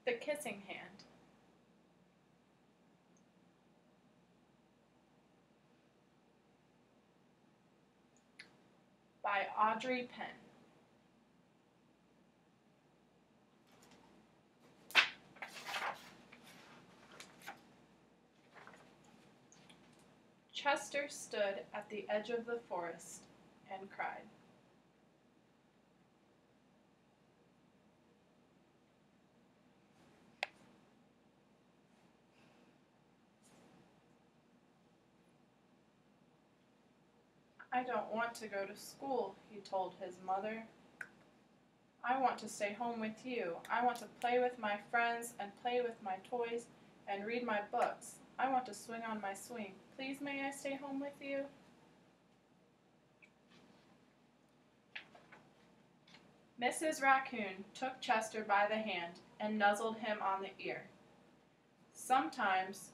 The Kissing Hand by Audrey Penn. Chester stood at the edge of the forest and cried. I don't want to go to school, he told his mother. I want to stay home with you. I want to play with my friends and play with my toys and read my books. I want to swing on my swing. Please may I stay home with you? Mrs. Raccoon took Chester by the hand and nuzzled him on the ear. Sometimes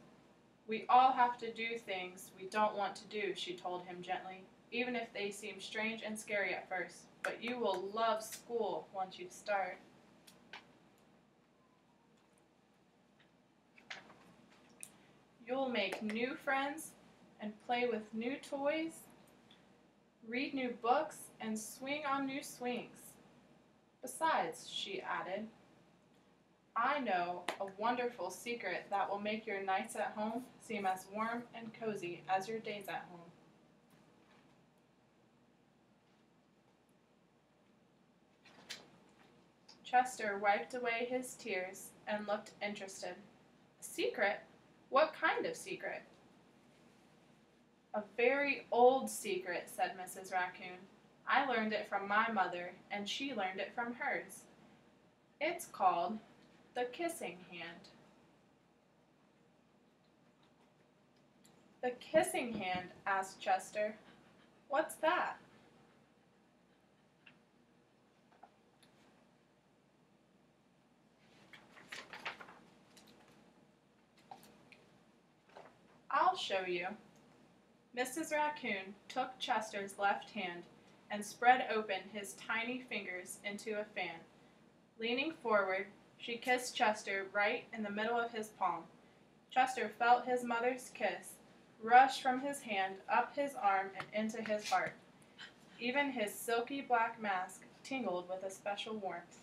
we all have to do things we don't want to do, she told him gently, even if they seem strange and scary at first. But you will love school once you start. You'll make new friends and play with new toys, read new books, and swing on new swings. Besides, she added, I know a wonderful secret that will make your nights at home seem as warm and cozy as your days at home. Chester wiped away his tears and looked interested. A secret? What kind of secret? A very old secret, said Mrs. Raccoon. I learned it from my mother, and she learned it from hers. It's called the Kissing Hand. The Kissing Hand, asked Chester. What's that? I'll show you. Mrs. Raccoon took Chester's left hand and spread open his tiny fingers into a fan. Leaning forward, she kissed Chester right in the middle of his palm. Chester felt his mother's kiss rush from his hand up his arm and into his heart. Even his silky black mask tingled with a special warmth.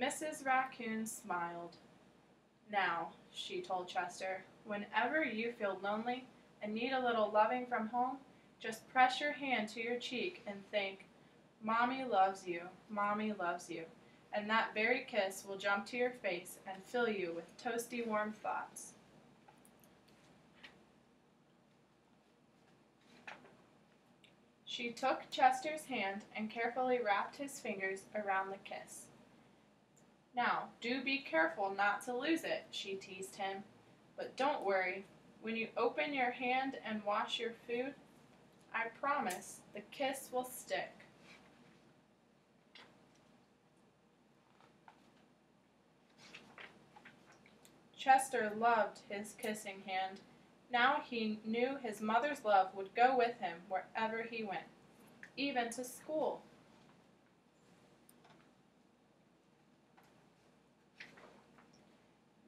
Mrs. Raccoon smiled. Now, she told Chester, whenever you feel lonely and need a little loving from home, just press your hand to your cheek and think, Mommy loves you, Mommy loves you, and that very kiss will jump to your face and fill you with toasty warm thoughts. She took Chester's hand and carefully wrapped his fingers around the kiss. Now, do be careful not to lose it, she teased him. But don't worry, when you open your hand and wash your food, I promise the kiss will stick. Chester loved his kissing hand. Now he knew his mother's love would go with him wherever he went, even to school.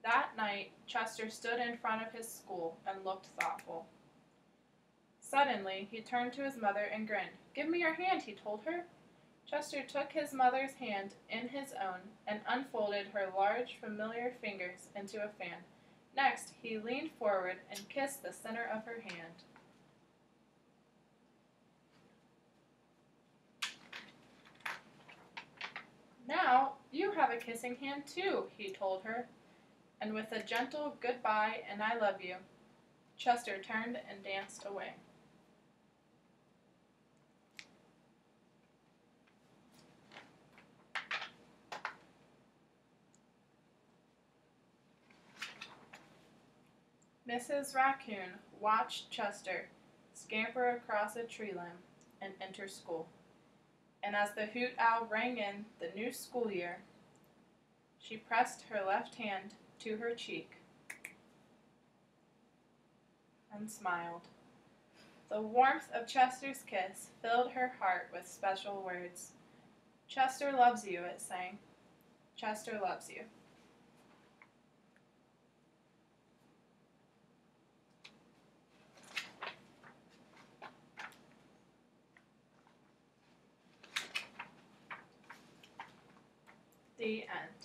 That night, Chester stood in front of his school and looked thoughtful. Suddenly, he turned to his mother and grinned. Give me your hand, he told her. Chester took his mother's hand in his own and unfolded her large, familiar fingers into a fan. Next, he leaned forward and kissed the center of her hand. Now, you have a kissing hand too, he told her. And with a gentle goodbye and I love you, Chester turned and danced away. Mrs. Raccoon watched Chester scamper across a tree limb and enter school. And as the hoot owl rang in the new school year, she pressed her left hand to her cheek and smiled. The warmth of Chester's kiss filled her heart with special words. Chester loves you, it sang. Chester loves you. The end.